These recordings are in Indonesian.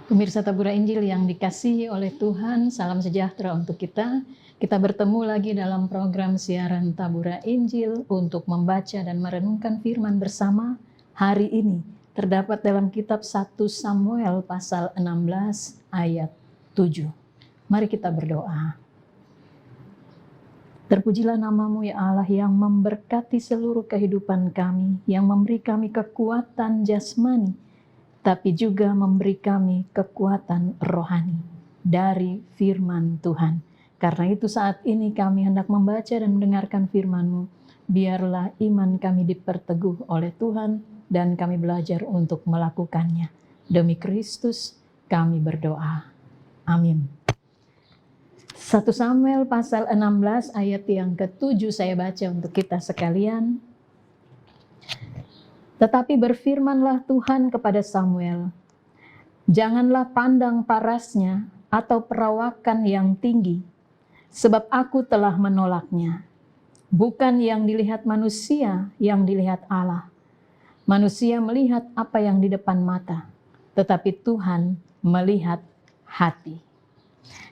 Pemirsa Tabura Injil yang dikasihi oleh Tuhan, salam sejahtera untuk kita. Kita bertemu lagi dalam program siaran Tabura Injil untuk membaca dan merenungkan firman bersama. Hari ini terdapat dalam kitab 1 Samuel pasal 16 ayat 7. Mari kita berdoa. Terpujilah namamu ya Allah yang memberkati seluruh kehidupan kami, yang memberi kami kekuatan jasmani, tapi juga memberi kami kekuatan rohani dari firman Tuhan. Karena itu saat ini kami hendak membaca dan mendengarkan firman-Mu. Biarlah iman kami diperteguh oleh Tuhan dan kami belajar untuk melakukannya. Demi Kristus kami berdoa. Amin. 1 Samuel pasal 16 ayat yang ke-7 saya baca untuk kita sekalian. Tetapi berfirmanlah Tuhan kepada Samuel, janganlah pandang parasnya atau perawakan yang tinggi, sebab aku telah menolaknya. Bukan yang dilihat manusia, yang dilihat Allah. Manusia melihat apa yang di depan mata, tetapi Tuhan melihat hati.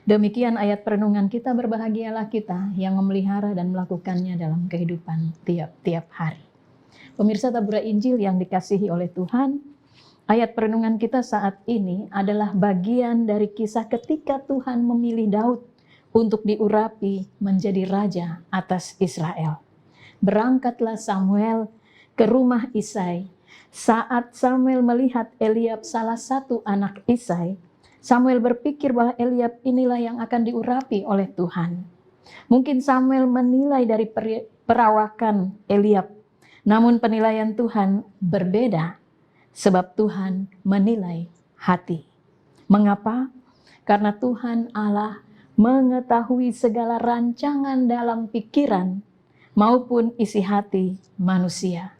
Demikian ayat perenungan kita. Berbahagialah kita yang memelihara dan melakukannya dalam kehidupan tiap-tiap hari. Pemirsa Tabura Injil yang dikasihi oleh Tuhan, ayat perenungan kita saat ini adalah bagian dari kisah ketika Tuhan memilih Daud untuk diurapi menjadi raja atas Israel. Berangkatlah Samuel ke rumah Isai. Saat Samuel melihat Eliab, salah satu anak Isai, Samuel berpikir bahwa Eliab inilah yang akan diurapi oleh Tuhan. Mungkin Samuel menilai dari perawakan Eliab, namun penilaian Tuhan berbeda, sebab Tuhan menilai hati. Mengapa? Karena Tuhan Allah mengetahui segala rancangan dalam pikiran maupun isi hati manusia.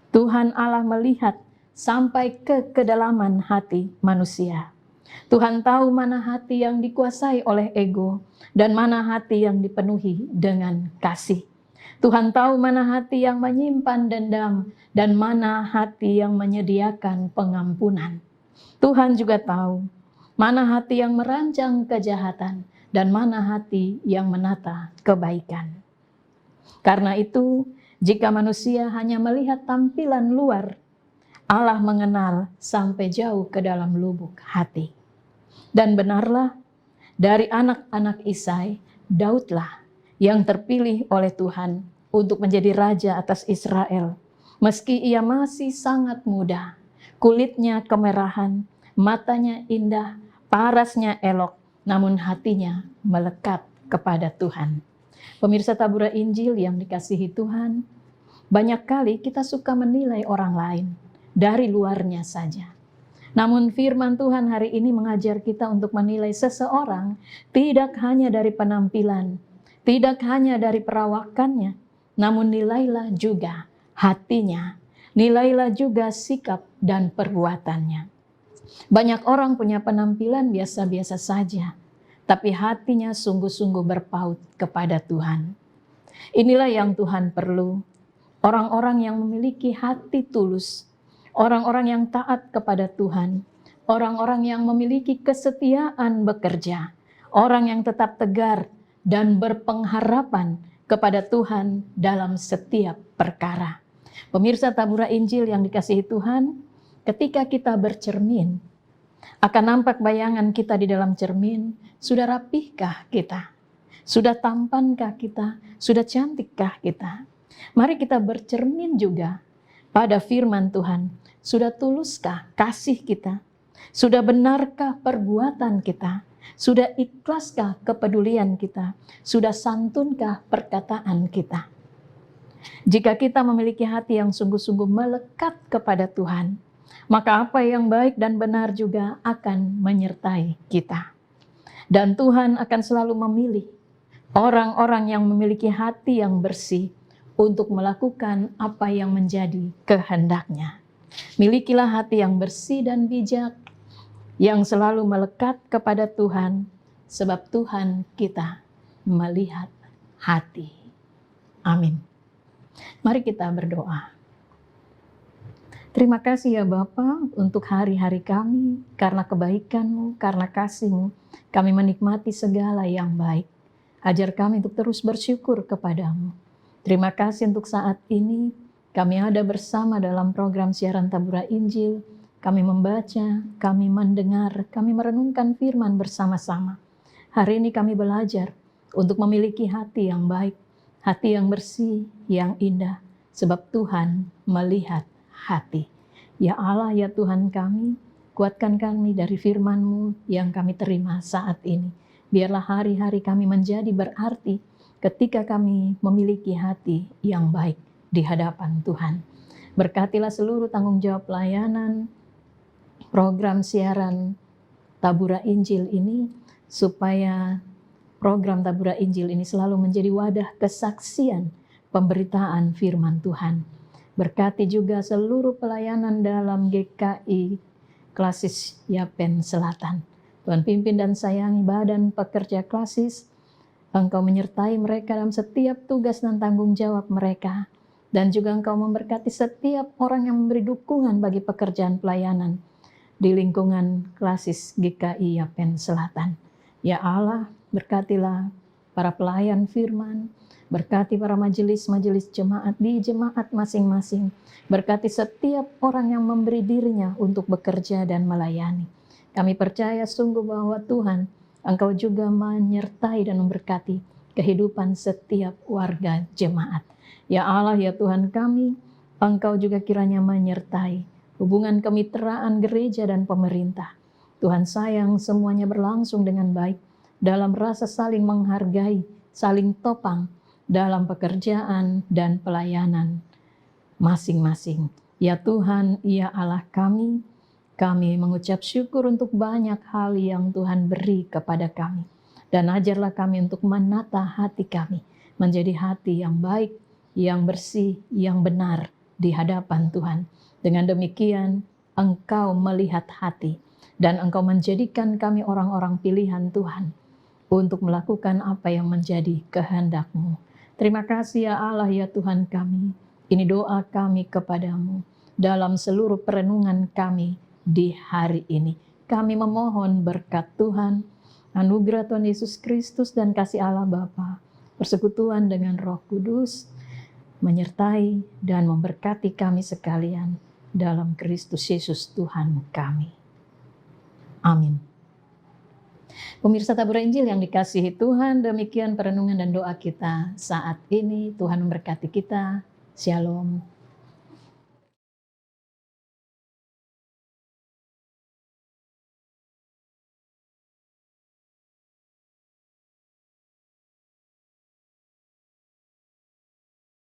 Tuhan Allah melihat sampai ke kedalaman hati manusia. Tuhan tahu mana hati yang dikuasai oleh ego dan mana hati yang dipenuhi dengan kasih. Tuhan tahu mana hati yang menyimpan dendam dan mana hati yang menyediakan pengampunan. Tuhan juga tahu mana hati yang merancang kejahatan dan mana hati yang menata kebaikan. Karena itu, jika manusia hanya melihat tampilan luar, Allah mengenal sampai jauh ke dalam lubuk hati. Dan benarlah, dari anak-anak Isai, Daudlah yang terpilih oleh Tuhan untuk menjadi raja atas Israel. Meski ia masih sangat muda, kulitnya kemerahan, matanya indah, parasnya elok, namun hatinya melekat kepada Tuhan. Pemirsa Tabura Injil yang dikasihi Tuhan, banyak kali kita suka menilai orang lain dari luarnya saja. Namun firman Tuhan hari ini mengajar kita untuk menilai seseorang tidak hanya dari penampilan, tidak hanya dari perawakannya, namun nilailah juga hatinya, nilailah juga sikap dan perbuatannya. Banyak orang punya penampilan biasa-biasa saja, tapi hatinya sungguh-sungguh berpaut kepada Tuhan. Inilah yang Tuhan perlu, orang-orang yang memiliki hati tulus, orang-orang yang taat kepada Tuhan, orang-orang yang memiliki kesetiaan bekerja, orang yang tetap tegar dan berpengharapan kepada Tuhan dalam setiap perkara. Pemirsa Tabura Injil yang dikasihi Tuhan, ketika kita bercermin, akan nampak bayangan kita di dalam cermin. Sudah rapihkah kita? Sudah tampankah kita? Sudah cantikkah kita? Mari kita bercermin juga pada firman Tuhan. Sudah tuluskah kasih kita? Sudah benarkah perbuatan kita? Sudah ikhlaskah kepedulian kita? Sudah santunkah perkataan kita? Jika kita memiliki hati yang sungguh-sungguh melekat kepada Tuhan, maka apa yang baik dan benar juga akan menyertai kita. Dan Tuhan akan selalu memilih orang-orang yang memiliki hati yang bersih untuk melakukan apa yang menjadi kehendak-Nya. Milikilah hati yang bersih dan bijak, yang selalu melekat kepada Tuhan, sebab Tuhan kita melihat hati. Amin. Mari kita berdoa. Terima kasih ya Bapa untuk hari-hari kami, karena kebaikan-Mu, karena kasih-Mu, kami menikmati segala yang baik. Ajar kami untuk terus bersyukur kepadamu. Terima kasih untuk saat ini, kami ada bersama dalam program siaran Tabura Injil. Kami membaca, kami mendengar, kami merenungkan firman bersama-sama. Hari ini kami belajar untuk memiliki hati yang baik, hati yang bersih, yang indah, sebab Tuhan melihat hati. Ya Allah, ya Tuhan kami, kuatkan kami dari firman-Mu yang kami terima saat ini. Biarlah hari-hari kami menjadi berarti ketika kami memiliki hati yang baik di hadapan Tuhan. Berkatilah seluruh tanggung jawab pelayanan program siaran Tabura Injil ini, supaya program Tabura Injil ini selalu menjadi wadah kesaksian pemberitaan firman Tuhan. Berkati juga seluruh pelayanan dalam GKI Klasis Yapen Selatan. Tuhan pimpin dan sayangi badan pekerja klasis. Engkau menyertai mereka dalam setiap tugas dan tanggung jawab mereka. Dan juga Engkau memberkati setiap orang yang memberi dukungan bagi pekerjaan pelayanan di lingkungan klasis GKI Yapen Selatan. Ya Allah, berkatilah para pelayan firman, berkati para majelis-majelis jemaat di jemaat masing-masing. Berkati setiap orang yang memberi dirinya untuk bekerja dan melayani. Kami percaya sungguh bahwa Tuhan, Engkau juga menyertai dan memberkati kehidupan setiap warga jemaat. Ya Allah, ya Tuhan kami, Engkau juga kiranya menyertai hubungan kemitraan gereja dan pemerintah. Tuhan sayang semuanya berlangsung dengan baik dalam rasa saling menghargai, saling topang dalam pekerjaan dan pelayanan masing-masing. Ya Tuhan, ya Allah kami mengucap syukur untuk banyak hal yang Tuhan beri kepada kami. Dan ajarlah kami untuk menata hati kami menjadi hati yang baik, yang bersih, yang benar di hadapan Tuhan. Dengan demikian, Engkau melihat hati dan Engkau menjadikan kami orang-orang pilihan Tuhan untuk melakukan apa yang menjadi kehendak-Mu. Terima kasih ya Allah, ya Tuhan kami. Ini doa kami kepadamu dalam seluruh perenungan kami di hari ini. Kami memohon berkat Tuhan, anugerah Tuhan Yesus Kristus dan kasih Allah Bapa, persekutuan dengan Roh Kudus, menyertai dan memberkati kami sekalian dalam Kristus Yesus Tuhan kami. Amin. Pemirsa Tabura Injil yang dikasihi Tuhan, demikian perenungan dan doa kita saat ini. Tuhan memberkati kita. Shalom.